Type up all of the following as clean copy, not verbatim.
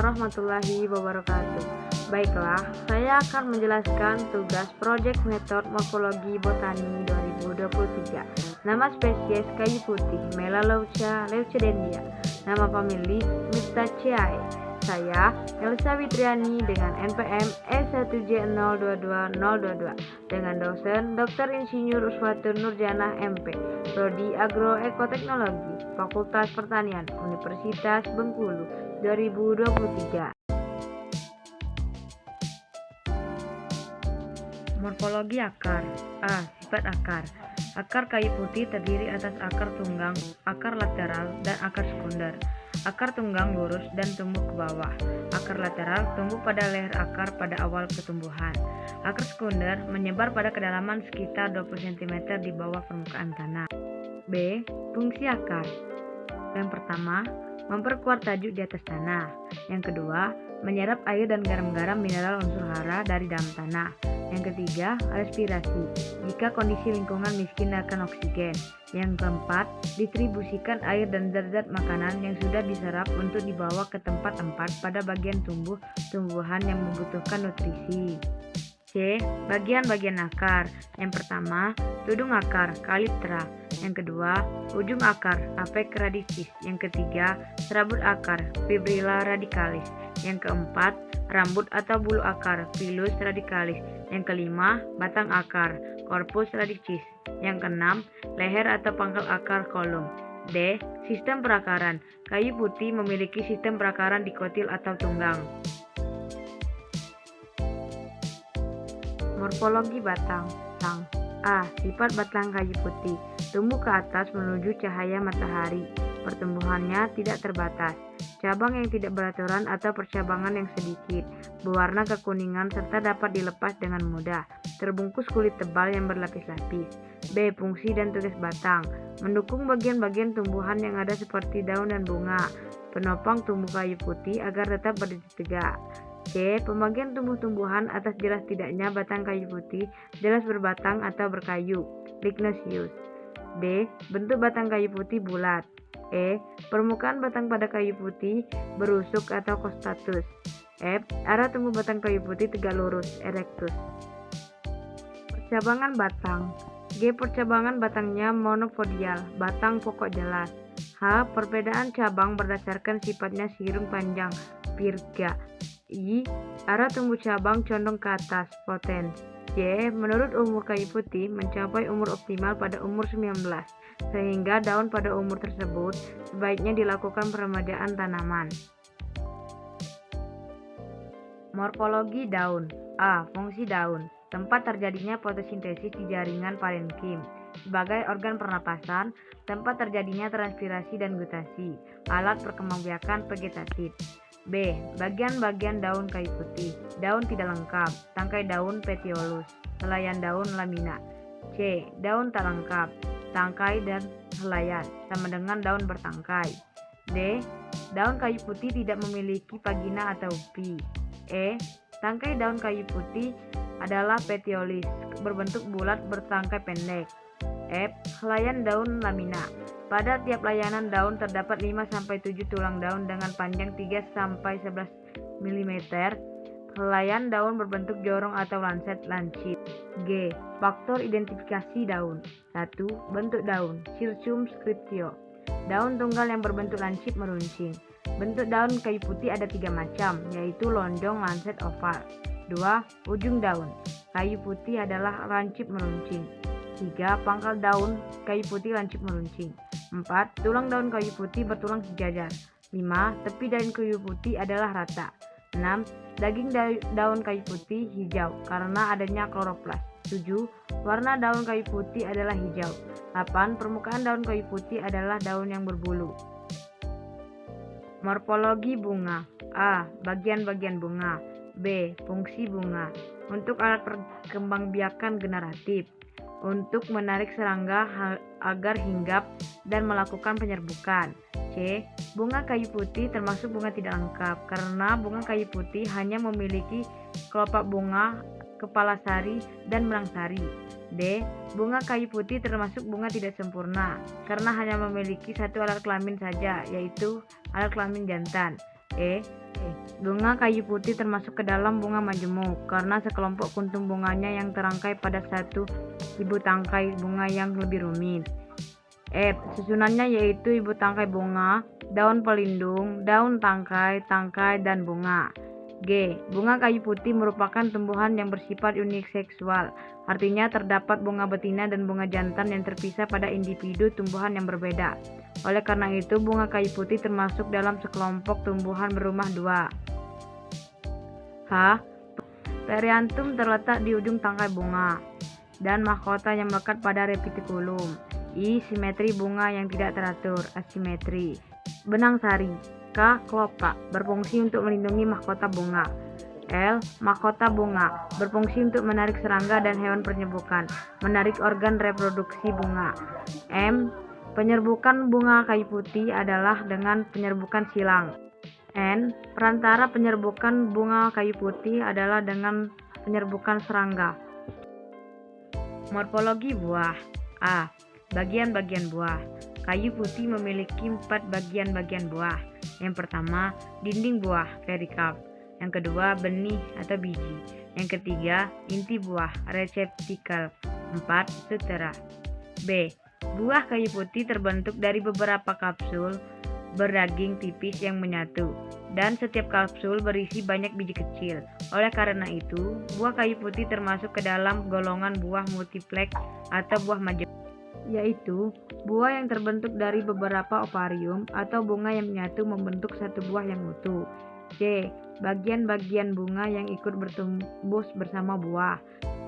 warahmatullahi wabarakatuh. Baiklah, saya akan menjelaskan tugas proyek metode morfologi botani 2023. Nama spesies kayu putih Melaleuca leucodendia. Nama pemilik Myrtaceae. Saya Elsa Witriani dengan NPM E1J022022 dengan dosen Dr. Insinyur Uswatun Nurjanah MP, Prodi Agroekoteknologi, Fakultas Pertanian, Universitas Bengkulu 2023. Morfologi akar. A. Sifat akar. Akar kayu putih terdiri atas akar tunggang, akar lateral, dan akar sekunder. Akar tunggang lurus dan tumbuh ke bawah. Akar lateral tumbuh pada leher akar pada awal pertumbuhan. Akar sekunder menyebar pada kedalaman sekitar 20 cm di bawah permukaan tanah. B. Fungsi akar. Yang pertama, memperkuat tajuk di atas tanah. Yang kedua, menyerap air dan garam-garam mineral unsur hara dari dalam tanah. Yang ketiga, respirasi, jika kondisi lingkungan miskin akan oksigen. Yang keempat, distribusikan air dan zat-zat makanan yang sudah diserap untuk dibawa ke tempat-tempat pada bagian tumbuhan yang membutuhkan nutrisi. C. Bagian-bagian akar. Yang pertama, tudung akar, calyptra. Yang kedua, ujung akar, apex radicis. Yang ketiga, serabut akar, fibrilla radicalis. Yang keempat, rambut atau bulu akar, pilus radicalis. Yang kelima, batang akar, corpus radicis. Yang keenam, leher atau pangkal akar, kolum. D. Sistem perakaran. Kayu putih memiliki sistem perakaran dikotil atau tunggang. Morfologi batang. A. Sifat batang kayu putih. Tumbuh ke atas menuju cahaya matahari. Pertumbuhannya tidak terbatas. Cabang yang tidak beraturan atau percabangan yang sedikit. Berwarna kekuningan serta dapat dilepas dengan mudah. Terbungkus kulit tebal yang berlapis-lapis. B. Fungsi dan tugas batang. Mendukung bagian-bagian tumbuhan yang ada seperti daun dan bunga. Penopang tumbuh kayu putih agar tetap berdiri tegak. C. Pembagian tumbuh-tumbuhan atas jelas tidaknya batang kayu putih, jelas berbatang atau berkayu, lignosus. D. Bentuk batang kayu putih bulat. E. Permukaan batang pada kayu putih berusuk atau costatus. F. Arah tumbuh batang kayu putih tegak lurus, erectus. Percabangan batang. G. Percabangan batangnya monopodial, batang pokok jelas. H. Perbedaan cabang berdasarkan sifatnya sirung panjang, virga. I. Arah tumbuh cabang condong ke atas, potens. J. Menurut umur kayu putih mencapai umur optimal pada umur 19, sehingga daun pada umur tersebut sebaiknya dilakukan peremajaan tanaman. Morfologi daun. A. Fungsi daun. Tempat terjadinya fotosintesis di jaringan parenkim. Sebagai organ pernapasan, tempat terjadinya transpirasi dan gutasi. Alat perkembangbiakan vegetatif. B. Bagian-bagian daun kayu putih. Daun tidak lengkap. Tangkai daun petiolus. Helaian daun lamina. C. Daun tak lengkap. Tangkai dan helaian sama dengan daun bertangkai. D. Daun kayu putih tidak memiliki vagina atau upi. E. Tangkai daun kayu putih adalah petiolis, berbentuk bulat bertangkai pendek. F. Helaian daun lamina. Pada tiap layanan daun terdapat 5-7 tulang daun dengan panjang 3-11 mm. Helaian daun berbentuk jorong atau lancet lancip. G. Faktor identifikasi daun. 1. Bentuk daun, circumscriptio. Daun tunggal yang berbentuk lancip meruncing. Bentuk daun kayu putih ada 3 macam, yaitu lonjong, lancet, oval. 2. Ujung daun. Kayu putih adalah lancip meruncing. 3. Pangkal daun kayu putih lancip meruncing. 4. Tulang daun kayu putih bertulang sejajar. 5. Tepi daun kayu putih adalah rata. 6. Daging daun kayu putih hijau karena adanya kloroplas. 7. Warna daun kayu putih adalah hijau. 8. Permukaan daun kayu putih adalah daun yang berbulu. Morfologi bunga. A. Bagian-bagian bunga. B. Fungsi bunga. Untuk alat perkembangbiakan generatif. Untuk menarik serangga agar hinggap dan melakukan penyerbukan. C. Bunga kayu putih termasuk bunga tidak lengkap karena bunga kayu putih hanya memiliki kelopak bunga, kepala sari, dan benang sari. D. Bunga kayu putih termasuk bunga tidak sempurna karena hanya memiliki satu alat kelamin saja, yaitu alat kelamin jantan. E. Bunga kayu putih termasuk ke dalam bunga majemuk karena sekelompok kuntum bunganya yang terangkai pada satu ibu tangkai bunga yang lebih rumit. F. Susunannya yaitu ibu tangkai bunga, daun pelindung, daun tangkai, tangkai, dan bunga. G. Bunga kayu putih merupakan tumbuhan yang bersifat uniseksual, artinya terdapat bunga betina dan bunga jantan yang terpisah pada individu tumbuhan yang berbeda. Oleh karena itu, bunga kayu putih termasuk dalam sekelompok tumbuhan berumah dua. H. Periantum terletak di ujung tangkai bunga dan mahkota yang melekat pada retikulum. I. Simetri bunga yang tidak teratur, asimetri. Benang sari. K. Kelopak, berfungsi untuk melindungi mahkota bunga. L. Mahkota bunga, berfungsi untuk menarik serangga dan hewan penyerbukan, menarik organ reproduksi bunga. M. Penyerbukan bunga kayu putih adalah dengan penyerbukan silang. N. Perantara penyerbukan bunga kayu putih adalah dengan penyerbukan serangga. Morfologi buah. A. Bagian-bagian buah. Kayu putih memiliki 4 bagian-bagian buah. Yang pertama, dinding buah, perikarp. Yang kedua, benih atau biji. Yang ketiga, inti buah, reseptakel. 4. Sutera. B. Buah kayu putih terbentuk dari beberapa kapsul berdaging tipis yang menyatu, dan setiap kapsul berisi banyak biji kecil. Oleh karena itu, buah kayu putih termasuk ke dalam golongan buah multiplex atau buah majemuk, yaitu buah yang terbentuk dari beberapa ovarium atau bunga yang menyatu membentuk satu buah yang utuh. C. Bagian-bagian bunga yang ikut bertumbuh bersama buah.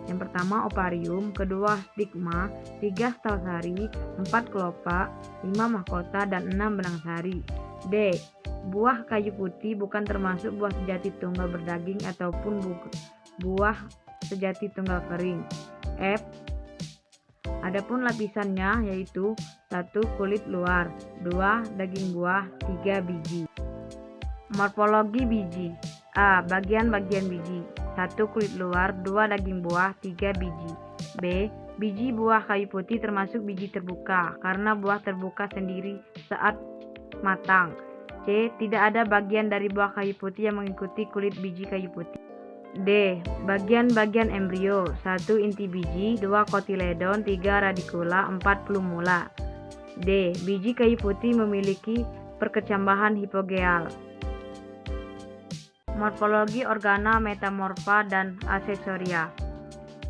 Yang pertama ovarium, kedua stigma, 3 stalsari, 4 kelopak, 5 mahkota, dan 6 benang sari. D. Buah kayu putih bukan termasuk buah sejati tunggal berdaging ataupun buah sejati tunggal kering. F. Adapun lapisannya yaitu 1. Kulit luar, 2. Daging buah, 3. Biji. Morfologi biji. A. Bagian-bagian biji. 1. Kulit luar, 2. Daging buah, 3. Biji. B. Biji buah kayu putih termasuk biji terbuka karena buah terbuka sendiri saat matang. C. Tidak ada bagian dari buah kayu putih yang mengikuti kulit biji kayu putih. D. Bagian-bagian embrio. 1. Inti biji, 2. Kotiledon, 3. Radikula, 4. plumula. D. Biji kayu putih memiliki perkecambahan hipogeal. Morfologi organa metamorfa dan aksesoria.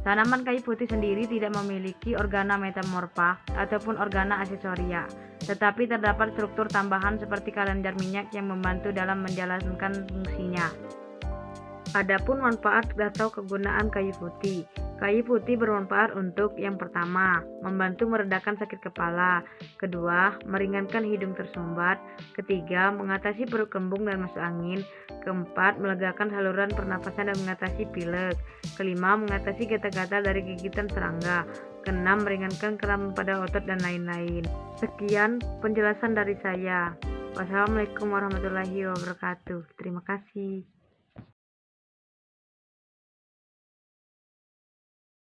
Tanaman kayu putih sendiri tidak memiliki organa metamorfa ataupun organa aksesoria, tetapi terdapat struktur tambahan seperti kelenjar minyak yang membantu dalam menjalankan fungsinya. Adapun manfaat atau kegunaan kayu putih. Kayu putih bermanfaat untuk yang pertama, membantu meredakan sakit kepala. Kedua, meringankan hidung tersumbat. Ketiga, mengatasi perut kembung dan masuk angin. Keempat, melegakan saluran pernapasan dan mengatasi pilek. Kelima, mengatasi gatal-gatal dari gigitan serangga. Keenam, meringankan kram pada otot dan lain-lain. Sekian penjelasan dari saya. Wassalamualaikum warahmatullahi wabarakatuh. Terima kasih.